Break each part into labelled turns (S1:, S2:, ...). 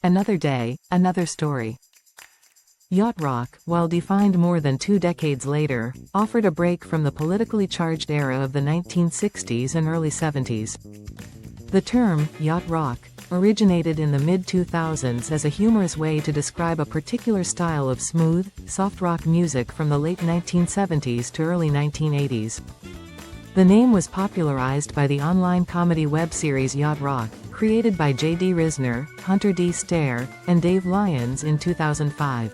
S1: Another day, another story. Yacht rock, while defined more than 2 decades later, offered a break from the politically charged era of the 1960s and early 70s. The term, yacht rock, originated in the mid-2000s as a humorous way to describe a particular style of smooth, soft rock music from the late 1970s to early 1980s. The name was popularized by the online comedy web series Yacht Rock, created by J.D. Risner, Hunter D. Stair, and Dave Lyons in 2005.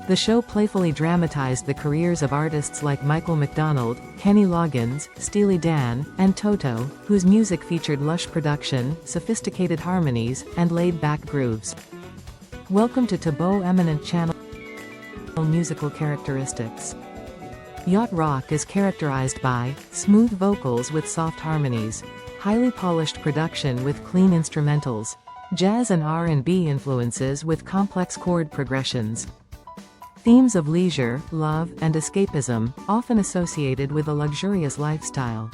S1: The show playfully dramatized the careers of artists like Michael McDonald, Kenny Loggins, Steely Dan, and Toto, whose music featured lush production, sophisticated harmonies, and laid-back grooves. Welcome to Tabo Eminent Channel. Musical characteristics. Yacht rock is characterized by smooth vocals with soft harmonies, highly polished production with clean instrumentals, jazz and R&B influences with complex chord progressions. Themes of leisure, love, and escapism, often associated with a luxurious lifestyle.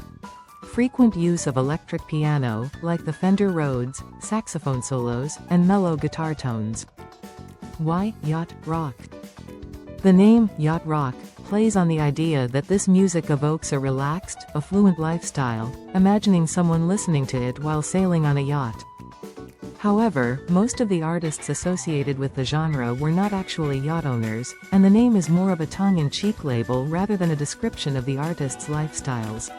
S1: Frequent use of electric piano, like the Fender Rhodes, saxophone solos, and mellow guitar tones. Why yacht rock? The name, yacht rock, plays on the idea that this music evokes a relaxed, affluent lifestyle, imagining someone listening to it while sailing on a yacht. However, most of the artists associated with the genre were not actually yacht owners, and the name is more of a tongue-in-cheek label rather than a description of the artists' lifestyles.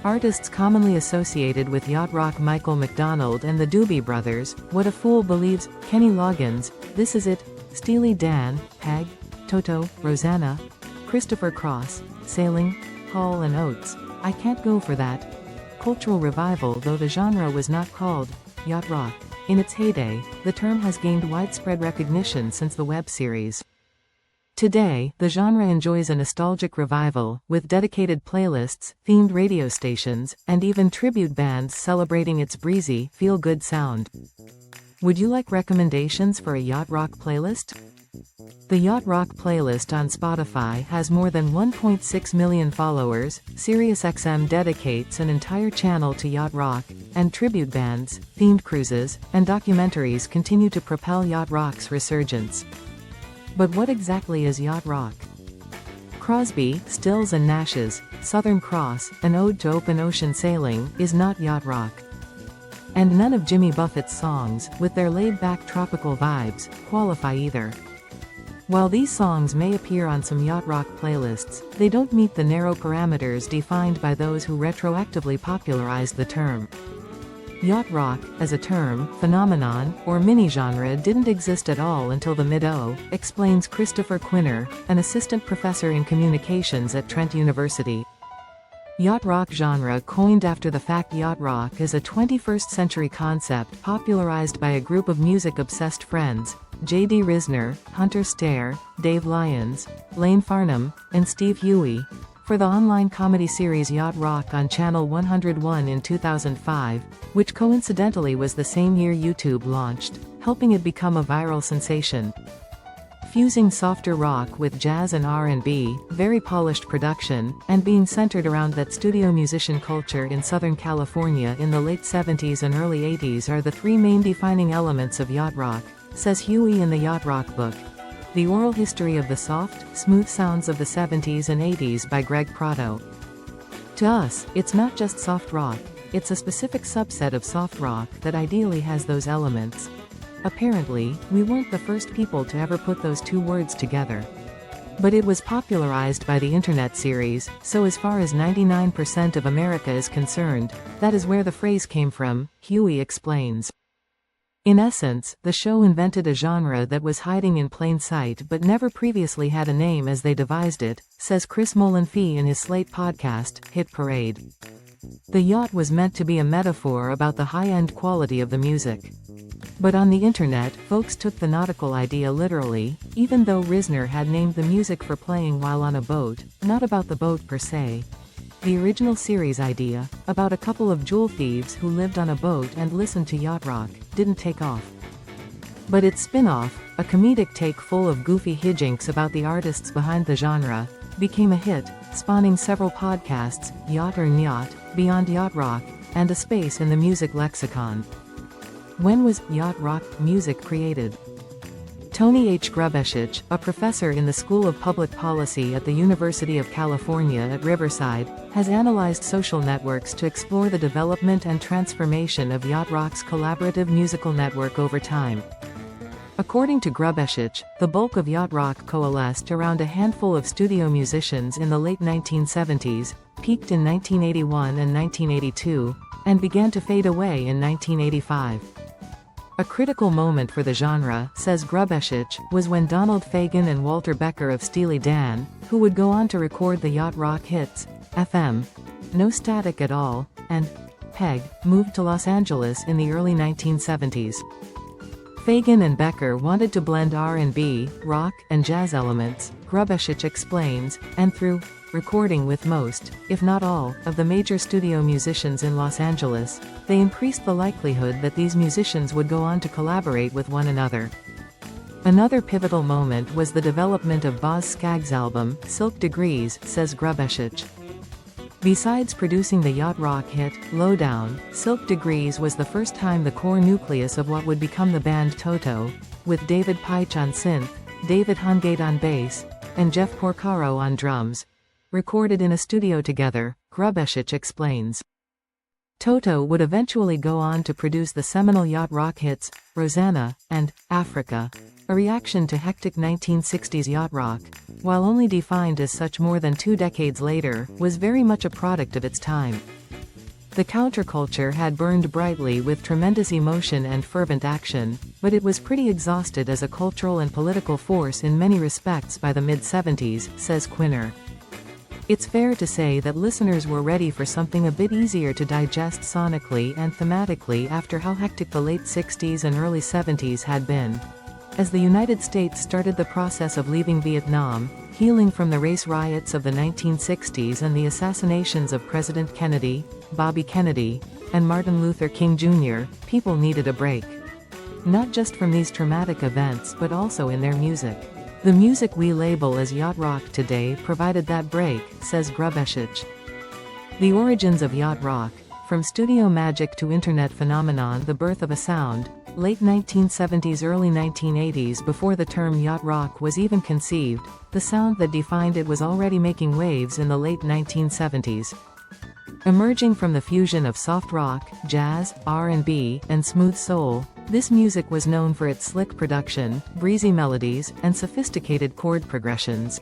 S1: Artists commonly associated with yacht rock: Michael McDonald and the Doobie Brothers, What a Fool Believes, Kenny Loggins, This Is It, Steely Dan, Peg, Toto, Rosanna, Christopher Cross, Sailing, Hall & Oates, I Can't Go For That. Cultural revival. Though the genre was not called yacht rock in its heyday, the term has gained widespread recognition since the web series. Today, the genre enjoys a nostalgic revival, with dedicated playlists, themed radio stations, and even tribute bands celebrating its breezy, feel-good sound. Would you like recommendations for a yacht rock playlist? The Yacht Rock playlist on Spotify has more than 1.6 million followers. SiriusXM dedicates an entire channel to yacht rock, and tribute bands, themed cruises, and documentaries continue to propel yacht rock's resurgence. But what exactly is yacht rock? Crosby, Stills and Nash's Southern Cross, an ode to open ocean sailing, is not yacht rock. And none of Jimmy Buffett's songs, with their laid-back tropical vibes, qualify either. While these songs may appear on some yacht rock playlists, they don't meet the narrow parameters defined by those who retroactively popularized the term. Yacht rock, as a term, phenomenon, or mini-genre didn't exist at all until the mid-oh, explains Christopher Quinner, an assistant professor in communications at Trent University. Yacht rock genre coined after the fact. Yacht rock is a 21st century concept popularized by a group of music-obsessed friends, J.D. Risner, Hunter Stair, Dave Lyons, Lane Farnham, and Steve Huey, for the online comedy series Yacht Rock on Channel 101 in 2005, which coincidentally was the same year YouTube launched, helping it become a viral sensation. Fusing softer rock with jazz and R&B, very polished production, and being centered around that studio musician culture in Southern California in the late 70s and early 80s are the three main defining elements of yacht rock, says Huey in the Yacht Rock book. The Oral History of the Soft, Smooth Sounds of the 70s and 80s by Greg Prato. To us, it's not just soft rock, it's a specific subset of soft rock that ideally has those elements. Apparently, we weren't the first people to ever put those two words together. But it was popularized by the internet series, so as far as 99% of America is concerned, that is where the phrase came from, Huey explains. In essence, the show invented a genre that was hiding in plain sight but never previously had a name as they devised it, says Chris Molanphy in his Slate podcast, Hit Parade. The yacht was meant to be a metaphor about the high-end quality of the music. But on the internet, folks took the nautical idea literally, even though Risner had named the music for playing while on a boat, not about the boat per se. The original series idea, about a couple of jewel thieves who lived on a boat and listened to yacht rock, didn't take off. But its spin-off, a comedic take full of goofy hijinks about the artists behind the genre, became a hit, spawning several podcasts, Yacht or Nyat, Beyond Yacht Rock, and a space in the music lexicon. When was yacht rock music created? Tony H. Grubesic, a professor in the School of Public Policy at the University of California at Riverside, has analyzed social networks to explore the development and transformation of yacht rock's collaborative musical network over time. According to Grubesic, the bulk of yacht rock coalesced around a handful of studio musicians in the late 1970s, peaked in 1981 and 1982, and began to fade away in 1985. A critical moment for the genre, says Grubesic, was when Donald Fagen and Walter Becker of Steely Dan, who would go on to record the yacht rock hits, FM, No Static at All, and Peg, moved to Los Angeles in the early 1970s. Fagen and Becker wanted to blend R&B, rock, and jazz elements, Grubesic explains, and through recording with most, if not all, of the major studio musicians in Los Angeles, they increased the likelihood that these musicians would go on to collaborate with one another. Another pivotal moment was the development of Boz Scaggs' album, Silk Degrees, says Grubesic. Besides producing the yacht rock hit, Lowdown, Silk Degrees was the first time the core nucleus of what would become the band Toto, with David Paich on synth, David Hungate on bass, and Jeff Porcaro on drums, recorded in a studio together, Grubesic explains. Toto would eventually go on to produce the seminal yacht rock hits, Rosanna, and Africa, a reaction to hectic 1960s yacht rock, while only defined as such more than 2 decades later, was very much a product of its time. The counterculture had burned brightly with tremendous emotion and fervent action, but it was pretty exhausted as a cultural and political force in many respects by the mid-70s, says Quinner. It's fair to say that listeners were ready for something a bit easier to digest sonically and thematically after how hectic the late 60s and early 70s had been. As the United States started the process of leaving Vietnam, healing from the race riots of the 1960s and the assassinations of President Kennedy, Bobby Kennedy, and Martin Luther King Jr., people needed a break. Not just from these traumatic events but also in their music. The music we label as yacht rock today provided that break, says Grubesic. The origins of yacht rock, from studio magic to internet phenomenon, the birth of a sound, late 1970s early 1980s before the term yacht rock was even conceived, the sound that defined it was already making waves in the late 1970s. Emerging from the fusion of soft rock, jazz, R&B, and smooth soul, this music was known for its slick production, breezy melodies, and sophisticated chord progressions.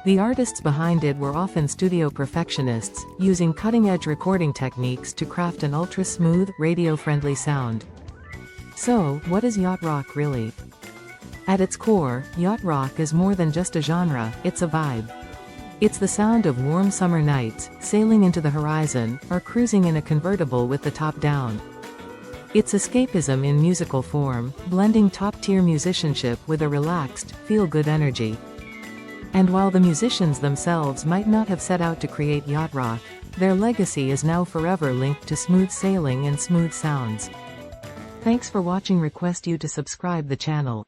S1: The artists behind it were often studio perfectionists, using cutting-edge recording techniques to craft an ultra-smooth, radio-friendly sound. So, what is yacht rock really? At its core, yacht rock is more than just a genre, it's a vibe. It's the sound of warm summer nights, sailing into the horizon, or cruising in a convertible with the top down. It's escapism in musical form, blending top-tier musicianship with a relaxed, feel-good energy. And while the musicians themselves might not have set out to create yacht rock, their legacy is now forever linked to smooth sailing and smooth sounds. Thanks for watching. Request you to subscribe the channel.